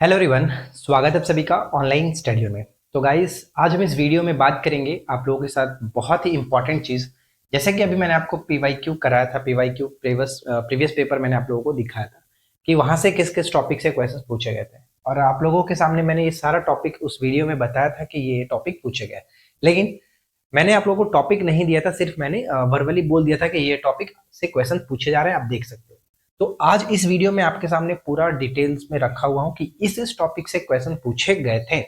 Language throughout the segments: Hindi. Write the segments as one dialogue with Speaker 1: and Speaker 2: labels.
Speaker 1: हेलो एवरीवन, स्वागत है आप सभी का ऑनलाइन स्टडी में। तो गाइस, आज हम इस वीडियो में बात करेंगे आप लोगों के साथ बहुत ही इंपॉर्टेंट चीज़। जैसे कि अभी मैंने आपको पीवाईक्यू कराया था, पीवाईक्यू प्रीवियस पेपर मैंने आप लोगों को दिखाया था कि वहाँ से किस किस टॉपिक से क्वेश्चन पूछे गए थे, और आप लोगों के सामने मैंने ये सारा टॉपिक उस वीडियो में बताया था कि ये टॉपिक पूछे गए। लेकिन मैंने आप लोगों को टॉपिक नहीं दिया था, सिर्फ मैंने वर्बली बोल दिया था कि ये टॉपिक से क्वेश्चन पूछे जा रहे हैं, आप देख सकते हो। तो आज इस वीडियो में आपके सामने पूरा डिटेल्स में रखा हुआ हूं कि इस टॉपिक से क्वेश्चन पूछे गए थे।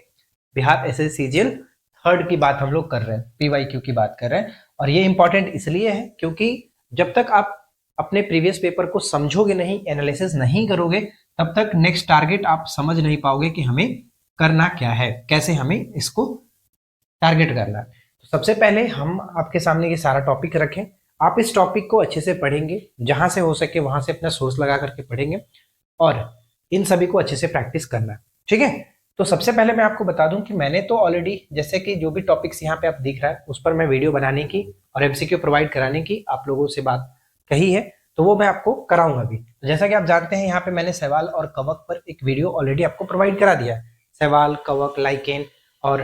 Speaker 1: बिहार एसएससी सीजीएल थर्ड की बात हम लोग कर रहे हैं, पीवाईक्यू की बात कर रहे हैं। और ये इंपॉर्टेंट इसलिए है क्योंकि जब तक आप अपने प्रीवियस पेपर को समझोगे नहीं, एनालिसिस नहीं करोगे, तब तक नेक्स्ट टारगेट आप समझ नहीं पाओगे कि हमें करना क्या है, कैसे हमें इसको टारगेट करना है। तो सबसे पहले हम आपके सामने ये सारा टॉपिक रखें। आप इस टॉपिक को अच्छे से पढ़ेंगे, जहां से हो सके वहां से अपना सोर्स लगा करके पढ़ेंगे, और इन सभी को अच्छे से प्रैक्टिस करना है। ठीक है, तो सबसे पहले मैं आपको बता दूं कि मैंने तो ऑलरेडी, जैसे कि जो भी टॉपिक्स यहाँ पे आप दिख रहा है, उस पर मैं वीडियो बनाने की और एमसीक्यू प्रोवाइड कराने की आप लोगों से बात कही है, तो वो मैं आपको कराऊंगा भी। तो जैसा कि आप जानते हैं, यहाँ पे मैंने सवाल और कवक पर एक वीडियो ऑलरेडी आपको प्रोवाइड करा दिया है। सवाल, कवक, लाइकेन और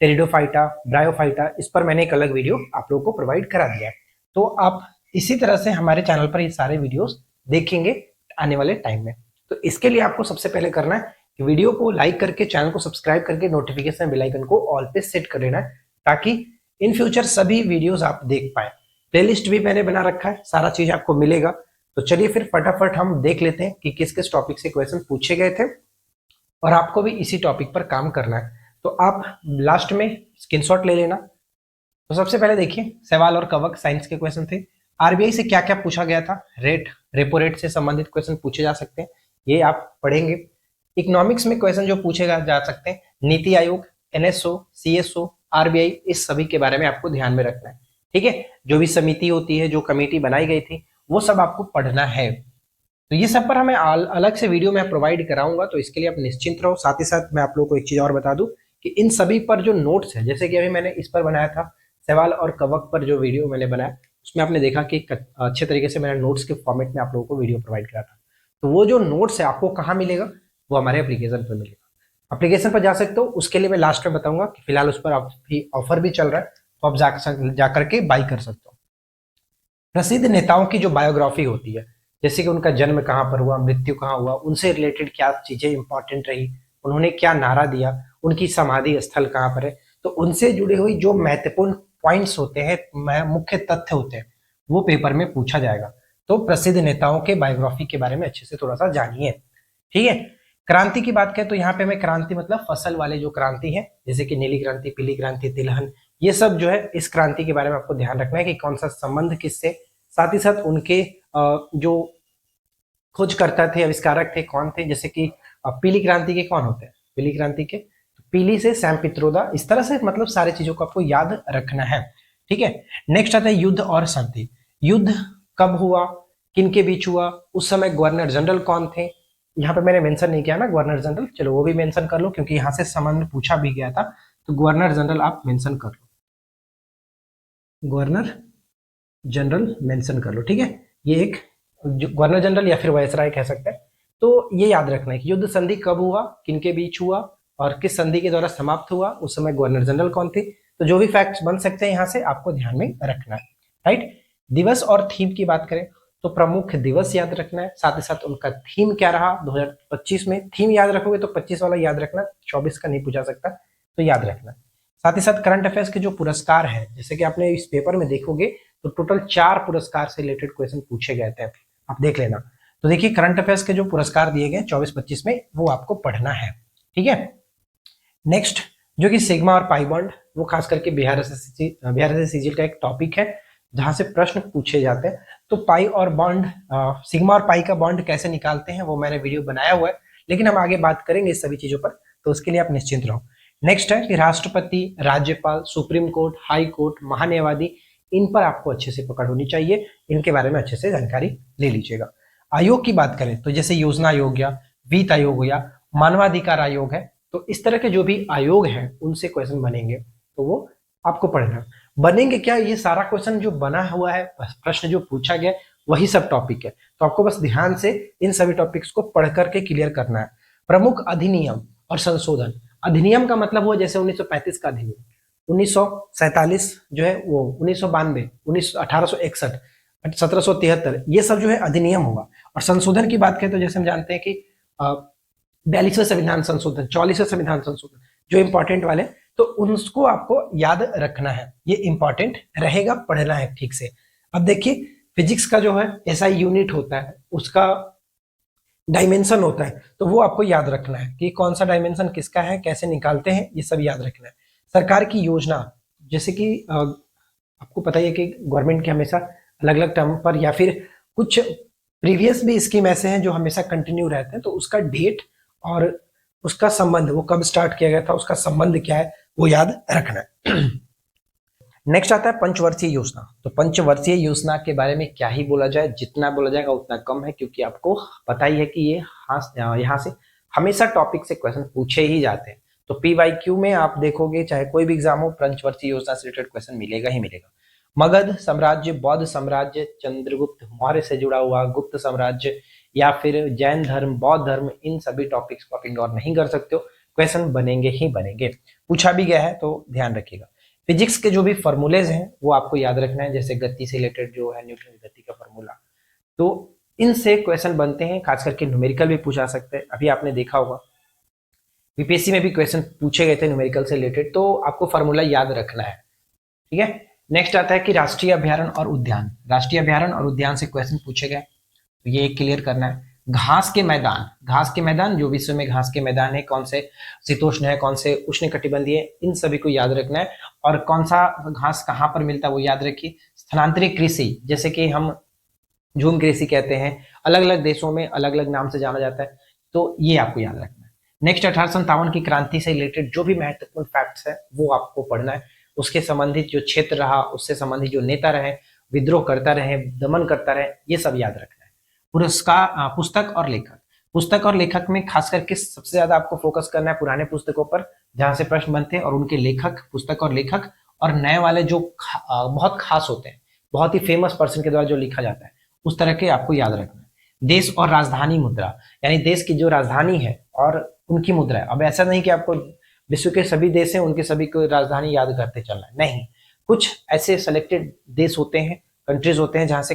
Speaker 1: टेरिडोफाइटा, ब्रायोफाइटा, इस पर मैंने एक अलग वीडियो आप लोगों को प्रोवाइड करा दिया है। तो आप इसी तरह से हमारे चैनल पर ये सारे वीडियोस देखेंगे आने वाले टाइम में। तो इसके लिए आपको सबसे पहले करना है कि वीडियो को लाइक करके, चैनल को सब्सक्राइब करके, नोटिफिकेशन बेल आइकन को ऑल पे सेट कर लेना है, ताकि इन फ्यूचर सभी वीडियोस आप देख पाए। प्लेलिस्ट भी मैंने बना रखा है, सारा चीज आपको मिलेगा। तो चलिए फिर फटाफट हम देख लेते हैं कि किस किस टॉपिक से क्वेश्चन पूछे गए थे, और आपको भी इसी टॉपिक पर काम करना है। तो आप लास्ट में स्क्रीनशॉट ले लेना। तो सबसे पहले देखिए, सवाल और कवक साइंस के क्वेश्चन थे। आरबीआई से क्या क्या पूछा गया था, रेट, रेपो रेट से संबंधित क्वेश्चन पूछे जा सकते हैं, ये आप पढ़ेंगे। इकोनॉमिक्स में क्वेश्चन जो पूछे जा सकते हैं, NITI Aayog, NSO, CSO, RBI, इस सभी के बारे में आपको ध्यान में रखना है। ठीक है, जो भी समिति होती है, जो कमेटी बनाई गई थी, वो सब आपको पढ़ना है। तो ये सब पर हमें अलग से वीडियो में प्रोवाइड कराऊंगा, तो इसके लिए आप निश्चिंत रहो। साथ ही साथ मैं आप लोगों को एक चीज और बता दूं कि इन सभी पर जो नोट्स है, जैसे कि अभी मैंने इस पर बनाया था, सवाल और कवक पर जो वीडियो मैंने बनाया, उसमें आपने देखा कि अच्छे तरीके से मैंने नोट्स के फॉर्मेट में आप लोगों को वीडियो प्रोवाइड करा था। तो वो जो नोट्स है आपको कहाँ मिलेगा, वो हमारे एप्लीकेशन पर मिलेगा। एप्लीकेशन पर जा सकते हो, उसके लिए मैं लास्ट में बताऊंगा कि फिलहाल उस पर ऑफर भी चल रहा है, तो आप जाकर के बाई कर सकते हो। प्रसिद्ध नेताओं की जो बायोग्राफी होती है, जैसे कि उनका जन्म कहाँ पर हुआ, मृत्यु कहाँ हुआ, उनसे रिलेटेड क्या चीजें इंपॉर्टेंट रही, उन्होंने क्या नारा दिया, उनकी समाधि स्थल कहाँ पर है, तो उनसे जुड़ी हुई जो महत्वपूर्ण पॉइंट्स होते हैं, मुख्य तथ्य होते हैं, वो पेपर में पूछा जाएगा। तो प्रसिद्ध नेताओं के बायोग्राफी के बारे में अच्छे से थोड़ा सा जानिए। ठीक है, क्रांति की बात करें तो यहाँ पे मैं क्रांति मतलब फसल वाले जो क्रांति है, जैसे कि नीली क्रांति, पीली क्रांति, तिलहन, ये सब जो है, इस क्रांति के बारे में आपको ध्यान रखना है कि कौन सा संबंध किससे। साथ ही साथ उनके जो खोजकर्ता थे, आविष्कारक थे, कौन थे, जैसे कि पीली क्रांति के कौन होते हैं, पीली क्रांति के पीली से सैम पित्रोदा, इस तरह से मतलब सारी चीजों को आपको याद रखना है। ठीक है, नेक्स्ट आता है युद्ध और शांति। युद्ध कब हुआ, किन के बीच हुआ, उस समय गवर्नर जनरल कौन थे। यहाँ पे मैंने मेंशन नहीं किया ना गवर्नर जनरल, चलो वो भी मेंशन कर लो, क्योंकि यहाँ से संबंध पूछा भी गया था, तो गवर्नर जनरल आप मेंशन कर लो, गवर्नर जनरल मेंशन कर लो। ठीक है, ये एक गवर्नर जनरल या फिर वायसराय कह सकते हैं। तो ये याद रखना है कि युद्ध संधि कब हुआ, किनके बीच हुआ, और किस संधि के द्वारा समाप्त हुआ, उस समय गवर्नर जनरल कौन थे। तो जो भी फैक्ट्स बन सकते हैं यहाँ से आपको ध्यान में रखना है। राइट, दिवस और थीम की बात करें तो प्रमुख दिवस याद रखना है, साथ ही साथ उनका थीम क्या रहा 2025 में। थीम याद रखोगे तो 25 वाला याद रखना, 24 का नहीं पूछा सकता, तो याद रखना। साथ ही साथ करंट अफेयर्स के जो पुरस्कार है, जैसे कि आपने इस पेपर में देखोगे तो टोटल 4 पुरस्कार से रिलेटेड क्वेश्चन पूछे गए थे, आप देख लेना। तो देखिए, करंट अफेयर्स के जो पुरस्कार दिए गए 24-25 में, वो आपको पढ़ना है। ठीक है, नेक्स्ट जो कि सिग्मा और पाई बॉन्ड, वो खास करके बिहार एसएससी सीजीएल का एक टॉपिक है, जहां से प्रश्न पूछे जाते हैं। तो पाई और बॉन्ड, सिग्मा और पाई का बॉन्ड कैसे निकालते हैं, वो मैंने वीडियो बनाया हुआ है, लेकिन हम आगे बात करेंगे इस सभी चीजों पर, तो उसके लिए आप निश्चिंत रहो। नेक्स्ट है कि राष्ट्रपति, राज्यपाल, सुप्रीम कोर्ट, हाई कोर्ट, महान्यायवादी, इन पर आपको अच्छे से पकड़ होनी चाहिए, इनके बारे में अच्छे से जानकारी ले लीजिएगा। आयोग की बात करें तो जैसे योजना आयोग या वित्त आयोग हो या मानवाधिकार आयोग है, तो इस तरह के जो भी आयोग हैं उनसे क्वेश्चन बनेंगे, तो वो आपको पढ़ना। बनेंगे क्या, ये सारा क्वेश्चन जो बना हुआ है, प्रश्न जो पूछा गया, वही सब टॉपिक है, तो आपको बस ध्यान से इन सभी टॉपिक्स को पढ़ करके क्लियर करना है। प्रमुख अधिनियम और संशोधन। अधिनियम का मतलब हुआ जैसे 1935 का अधिनियम, 1947 जो है वो, 1992, 1861, 1773, ये सब जो है अधिनियम होगा। और संशोधन की बात करें तो जैसे हम जानते हैं कि 42वें संविधान संशोधन, 44वें संविधान संशोधन, जो इंपॉर्टेंट वाले, तो उसको आपको याद रखना है, ये इंपॉर्टेंट रहेगा, पढ़ना है ठीक से। अब देखिए फिजिक्स का जो है ऐसा यूनिट होता है, उसका डायमेंशन होता है, तो वो आपको याद रखना है कि कौन सा डायमेंशन किसका है, कैसे निकालते हैं, ये सब याद रखना है। सरकार की योजना, जैसे कि आपको पता ही है कि गवर्नमेंट के हमेशा अलग अलग टर्म पर या फिर कुछ प्रीवियस भी स्कीम ऐसे हैं जो हमेशा कंटिन्यू रहते हैं, तो उसका डेट और उसका संबंध, वो कब स्टार्ट किया गया था, उसका संबंध क्या है, वो याद रखना है। नेक्स्ट आता है पंचवर्षीय योजना। तो पंचवर्षीय योजना के बारे में क्या ही बोला जाए, जितना बोला जाएगा उतना कम है, क्योंकि आपको पता ही है कि ये यहाँ से हमेशा टॉपिक से क्वेश्चन पूछे ही जाते हैं। तो पीवाईक्यू में आप देखोगे चाहे कोई भी एग्जाम हो, पंचवर्षीय योजना से रिलेटेड क्वेश्चन मिलेगा ही मिलेगा। मगध साम्राज्य, बौद्ध साम्राज्य, चंद्रगुप्त मौर्य से जुड़ा हुआ गुप्त साम्राज्य, या फिर जैन धर्म, बौद्ध धर्म, इन सभी टॉपिक्स को आप इग्नोर नहीं कर सकते हो, क्वेश्चन बनेंगे ही बनेंगे, पूछा भी गया है तो ध्यान रखिएगा। फिजिक्स के जो भी फॉर्मूलेज हैं वो आपको याद रखना है, जैसे गति से रिलेटेड जो है न्यूटन की गति का फॉर्मूला, तो इनसे क्वेश्चन बनते हैं, खास करके न्यूमेरिकल भी पूछा सकते हैं। अभी आपने देखा होगा बीपीएससी में भी क्वेश्चन पूछे गए थे न्यूमेरिकल से रिलेटेड, तो आपको फॉर्मूला याद रखना है, ठीक है। नेक्स्ट आता है कि राष्ट्रीय अभ्यारण्य और उद्यान, राष्ट्रीय अभ्यारण्य और उद्यान से क्वेश्चन पूछे गए, तो ये क्लियर करना है। घास के मैदान, घास के मैदान जो विश्व में घास के मैदान है, कौन से शीतोष्ण है, कौन से उष्णकटिबंधीय, इन सभी को याद रखना है। और कौन सा घास कहाँ पर मिलता है वो याद रखिए। स्थानांतरित कृषि, जैसे कि हम झूम कृषि कहते हैं, अलग अलग देशों में अलग अलग नाम से जाना जाता है, तो ये आपको याद रखना है। नेक्स्ट 1857 की क्रांति से रिलेटेड जो भी महत्वपूर्ण फैक्ट्स है वो आपको पढ़ना है, उसके संबंधित जो क्षेत्र रहा, उससे संबंधित जो नेता रहे, विद्रोह करता रहे, दमन करता रहे, ये सब याद रखना है। पुरस्कार, पुस्तक और लेखक, पुस्तक और लेखक में खास करके सबसे ज्यादा आपको फोकस करना है पुराने पुस्तकों पर जहां से प्रश्न बनते हैं, और उनके लेखक, पुस्तक और लेखक, और नए वाले जो बहुत खास होते हैं, बहुत ही फेमस पर्सन के द्वारा जो लिखा जाता है, उस तरह के आपको याद रखना है। देश और राजधानी मुद्रा, यानी देश की जो राजधानी है और उनकी मुद्रा है। अब ऐसा नहीं कि आपको विश्व के सभी देश हैं उनके सभी को राजधानी याद करते चलना है, नहीं, कुछ ऐसे सेलेक्टेड देश होते हैं, कंट्रीज होते हैं जहां से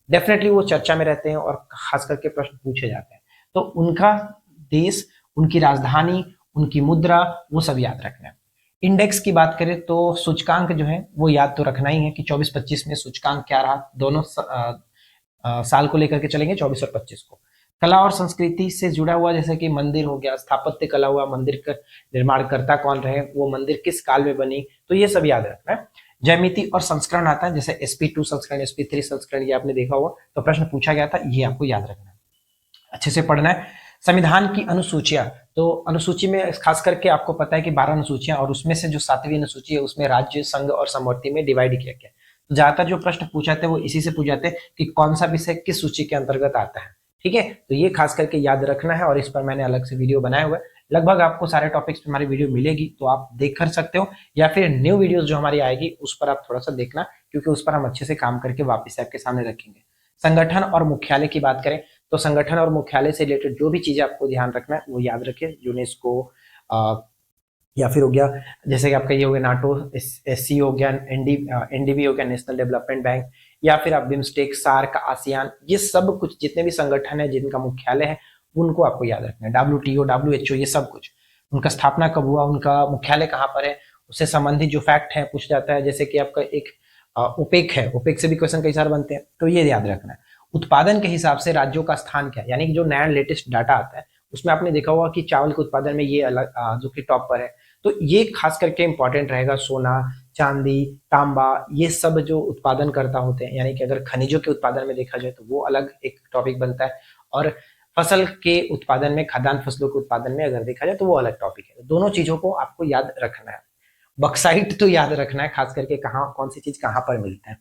Speaker 1: डेफिनेटली वो चर्चा में रहते हैं और खास करके प्रश्न पूछे जाते हैं, तो उनका देश, उनकी राजधानी, उनकी मुद्रा, वो सब याद रखना है। इंडेक्स की बात करें तो सूचकांक जो है वो याद तो रखना ही है कि 24-25 में सूचकांक क्या रहा, दोनों साल को लेकर के चलेंगे, 24 और 25 को। कला और संस्कृति से जुड़ा हुआ जैसे कि मंदिर हो गया, स्थापत्य कला हुआ, मंदिर का निर्माणकर्ता कौन रहे, वो मंदिर किस काल में बनी, तो ये सब याद रखना है। ज्यामिति और संस्करण आता है, जैसे sp2 संस्करण, sp3 संस्करण, ये आपने देखा होगा, तो प्रश्न पूछा गया था, ये आपको याद रखना है, अच्छे से पढ़ना है। संविधान की अनुसूचियां, तो अनुसूची में खास करके आपको पता है कि 12 अनुसूचियां, और उसमें से जो 7वीं अनुसूची है उसमें राज्य, संघ और समवर्ती में डिवाइड किया गया। तो ज्यादातर जो प्रश्न पूछा जाते हैं वो इसी से पूछ जाते हैं कि कौन सा विषय किस सूची के अंतर्गत आता है, ठीक है, तो ये खास करके याद रखना है, और इस पर मैंने अलग से वीडियो बनाया हुआ है। लगभग आपको सारे टॉपिक्स पे हमारी वीडियो मिलेगी, तो आप देख कर सकते हो, या फिर न्यू वीडियोस जो हमारी आएगी उस पर आप थोड़ा सा देखना, क्योंकि उस पर हम अच्छे से काम करके वापस आपके सामने रखेंगे। संगठन और मुख्यालय की बात करें तो संगठन और मुख्यालय से रिलेटेड जो भी चीजें आपको ध्यान रखना है वो याद रखिए। यूनेस्को, या फिर हो गया जैसे कि आपका ये हो गया नाटो, SC हो गया, NDB हो गया, नेशनल डेवलपमेंट बैंक, या फिर आप बिम्स्टेक, सार्क, आसियान, ये सब कुछ जितने भी संगठन है जिनका मुख्यालय है उनको आपको याद रखना है। WTO, WHO, ये सब कुछ, उनका स्थापना कब हुआ, उनका मुख्यालय कहाँ पर है, उससे संबंधित जो फैक्ट है पूछ जाता है। जैसे कि आपका एक ओपेक है, ओपेक से भी क्वेश्चन कई सारे बनते हैं, तो ये याद रखना है। उत्पादन के हिसाब से राज्यों का स्थान क्या है, यानी कि जो नया लेटेस्ट डाटा आता है उसमें आपने देखा होगा कि चावल के उत्पादन में ये अलग जो कि टॉप पर है, तो ये खास करके इंपॉर्टेंट रहेगा। सोना, चांदी, तांबा, ये सब जो उत्पादन करता होते हैं, यानी कि अगर खनिजों के उत्पादन में देखा जाए तो वो अलग एक टॉपिक बनता है, और फसल के उत्पादन में, खाद्यान्न फसलों के उत्पादन में अगर देखा जाए तो वो अलग टॉपिक है। दोनों चीजों को आपको याद रखना है। बक्साइट तो याद रखना है, खास करके कहाँ कौन सी चीज कहाँ पर मिलता है।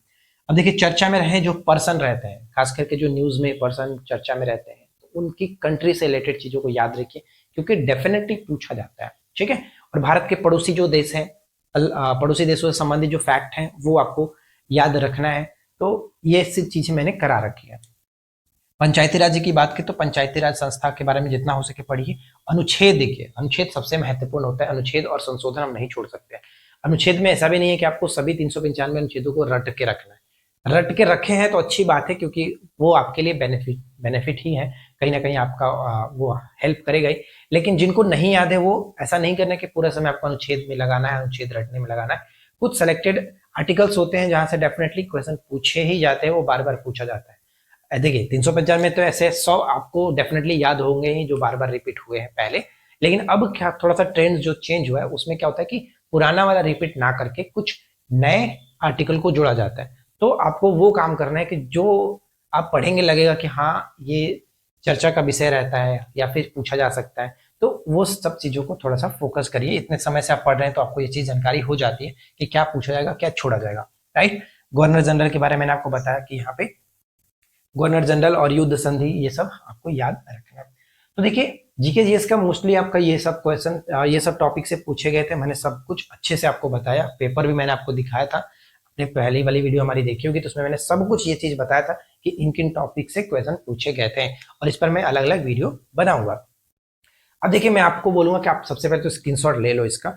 Speaker 1: अब देखिए चर्चा में रहे जो पर्सन रहते हैं, खास करके जो न्यूज में पर्सन चर्चा में रहते हैं, तो उनकी कंट्री से रिलेटेड चीजों को याद रखिए, क्योंकि डेफिनेटली पूछा जाता है, ठीक है। और भारत के पड़ोसी जो देश हैं, पड़ोसी देशों से संबंधित जो फैक्ट हैं वो आपको याद रखना है, तो ये सब चीजें मैंने करा रखी है। पंचायती राज्य की बात की तो पंचायती राज संस्था के बारे में जितना हो सके पढ़िए। अनुच्छेद देखिए, अनुच्छेद सबसे महत्वपूर्ण होता है, अनुच्छेद और संशोधन हम नहीं छोड़ सकते। अनुच्छेद में ऐसा भी नहीं है कि आपको सभी 395 अनुच्छेदों को रट के रखना है। रट के रखे हैं तो अच्छी बात है, क्योंकि वो आपके लिए बेनिफिट ही है, कहीं ना कहीं आपका वो हेल्प करेगा ही। लेकिन जिनको नहीं याद है वो ऐसा नहीं करना कि पूरा समय आपको अनुच्छेद में लगाना है, अनुच्छेद रटने में लगाना है। कुछ सेलेक्टेड आर्टिकल्स होते हैं जहां से डेफिनेटली क्वेश्चन पूछे ही जाते हैं, वो बार बार पूछा जाता है। देखिए 395 में तो ऐसे 100 आपको डेफिनेटली याद होंगे ही जो बार बार रिपीट हुए हैं पहले। लेकिन अब क्या थोड़ा सा ट्रेंड जो चेंज हुआ है उसमें क्या होता है कि पुराना वाला रिपीट ना करके कुछ नए आर्टिकल को जोड़ा जाता है। तो आपको वो काम करना है कि जो आप पढ़ेंगे लगेगा कि हाँ ये चर्चा का विषय रहता है या फिर पूछा जा सकता है, तो वो सब चीजों को थोड़ा सा फोकस करिए। इतने समय से आप पढ़ रहे हैं तो आपको ये चीज जानकारी हो जाती है कि क्या पूछा जाएगा, क्या छोड़ा जाएगा, राइट। गवर्नर जनरल के बारे में मैंने आपको बताया कि यहाँ पे गवर्नर जनरल और युद्ध संधि ये सब आपको याद रखना है। तो देखिए जीके जीएस का मोस्टली आपका ये सब क्वेश्चन ये सब टॉपिक से पूछे गए थे। मैंने सब कुछ अच्छे से आपको बताया, पेपर भी मैंने आपको दिखाया था। आपने पहली वाली वीडियो हमारी देखी होगी तो उसमें मैंने सब कुछ ये चीज बताया था कि इन किन टॉपिक से क्वेश्चन पूछे गए थे, और इस पर मैं अलग अलग वीडियो बनाऊंगा। अब देखिए मैं आपको बोलूंगा कि आप सबसे पहले तो स्क्रीनशॉट ले लो इसका,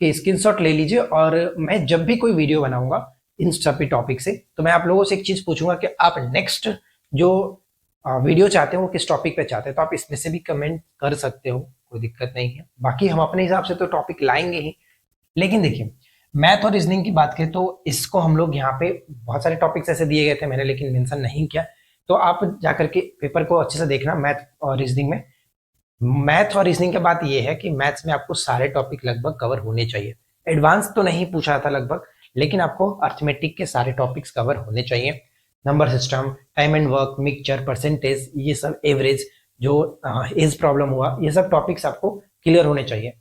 Speaker 1: कि स्क्रीनशॉट ले लीजिए, और मैं जब भी कोई वीडियो बनाऊंगा इन सभी टॉपिक से तो मैं आप लोगों से एक चीज पूछूंगा कि आप नेक्स्ट जो वीडियो चाहते हो वो किस टॉपिक पे चाहते हैं। तो आप इसमें से भी कमेंट कर सकते हो, कोई दिक्कत नहीं है। बाकी हम अपने हिसाब से तो टॉपिक लाएंगे ही। लेकिन देखिए मैथ और रीजनिंग की बात करें तो इसको हम लोग यहाँ पे बहुत सारे टॉपिक्स ऐसे दिए गए थे मैंने लेकिन मेंशन नहीं किया। तो आप जाकर के पेपर को अच्छे से देखना। मैथ और रीजनिंग में, मैथ और रीजनिंग की बात यह है कि मैथ्स में आपको सारे टॉपिक लगभग कवर होने चाहिए। एडवांस तो नहीं पूछा था लगभग, लेकिन आपको अर्थमेटिक के सारे टॉपिक्स कवर होने चाहिए। Number system, time and work, mixture, percentage, ये सब एवरेज, जो एज प्रॉब्लम हुआ, ये सब टॉपिक्स आपको क्लियर होने चाहिए।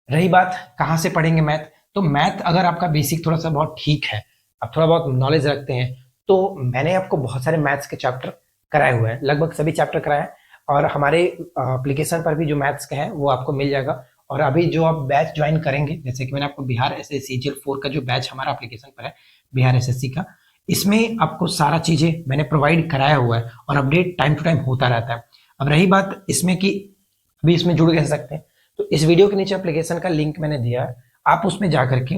Speaker 1: रही बात कहाँ से पढ़ेंगे मैथ, तो मैथ अगर आपका बेसिक थोड़ा सा बहुत ठीक है, आप थोड़ा बहुत नॉलेज रखते हैं, तो मैंने आपको बहुत सारे मैथ्स के चैप्टर कराए हुए हैं, लगभग सभी चैप्टर कराए हैं। और हमारे एप्लीकेशन पर भी जो मैथ्स के हैं वो आपको मिल जाएगा। और अभी जो आप बैच ज्वाइन करेंगे, जैसे कि मैंने आपको बिहार एसएससी CGL 4 का जो बैच हमारा एप्लीकेशन पर है, बिहार एसएससी का, इसमें आपको सारा चीजें मैंने प्रोवाइड कराया हुआ है और अपडेट टाइम टू टाइम होता रहता है। अब रही बात इसमें कि अभी इसमें जुड़ कैसे सकते हैं, तो इस वीडियो के नीचे एप्लीकेशन का लिंक मैंने दिया है, आप उसमें जाकर के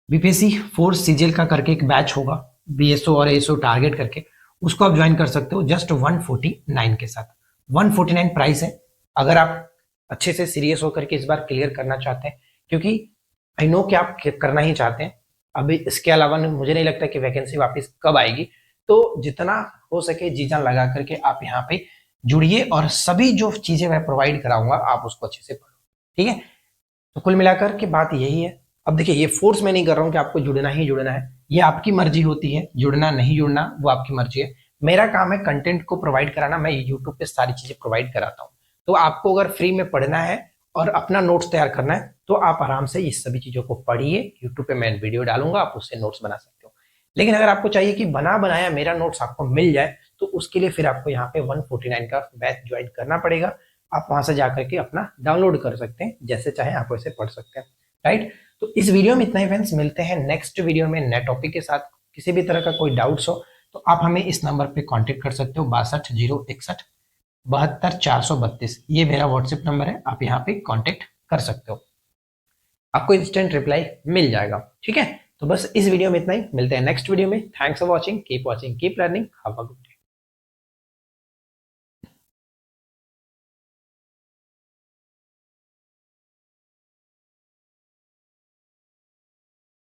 Speaker 1: बीपीएससी 4 CGL का करके एक बैच होगा, बीएसओ और एएसओ टारगेट करके, उसको आप ज्वाइन कर सकते हो जस्ट 149 के साथ। 149 प्राइस है। अगर आप अच्छे से सीरियस होकर के इस बार क्लियर करना चाहते हैं, क्योंकि आई नो कि आप करना ही चाहते हैं, अभी इसके अलावा मुझे नहीं लगता कि वैकेंसी वापस कब आएगी। तो जितना हो सके जी जान लगा करके आप यहाँ पे जुड़िए, और सभी जो चीजें मैं प्रोवाइड कराऊंगा आप उसको अच्छे से पढ़ो, ठीक है। तो कुल मिलाकर के बात यही है। अब देखिए ये फोर्स मैं नहीं कर रहा हूँ कि आपको जुड़ना ही जुड़ना है, ये आपकी मर्जी होती है, जुड़ना नहीं जुड़ना वो आपकी मर्जी है। मेरा काम है कंटेंट को प्रोवाइड कराना, मैं यूट्यूब पे सारी चीजें प्रोवाइड कराता हूँ। तो आपको अगर फ्री में पढ़ना है और अपना नोट्स तैयार करना है तो आप आराम से इस सभी चीजों को पढ़िए। यूट्यूब पे मैं वीडियो डालूंगा, आप उससे नोट्स बना सकते हो। लेकिन अगर आपको चाहिए कि बना बनाया मेरा नोट्स आपको मिल जाए, तो उसके लिए फिर आपको यहाँ पे 149 का बैच ज्वाइन करना पड़ेगा। आप वहां से जाकर के अपना डाउनलोड कर सकते हैं, जैसे चाहे आप वैसे पढ़ सकते हैं, राइट। तो इस वीडियो में इतना ही फ्रेंड्स, मिलते हैं नेक्स्ट वीडियो में नए टॉपिक के साथ। किसी भी तरह का कोई डाउट्स हो तो आप हमें इस नंबर पे कांटेक्ट कर सकते हो, 62 061 72 432। ये मेरा व्हाट्सएप नंबर है, आप यहाँ पे कांटेक्ट कर सकते हो, आपको इंस्टेंट रिप्लाई मिल जाएगा, ठीक है। तो बस इस वीडियो में इतना ही, मिलते हैं नेक्स्ट वीडियो में। Thanks for watching, keep watching, keep learning, have a good day.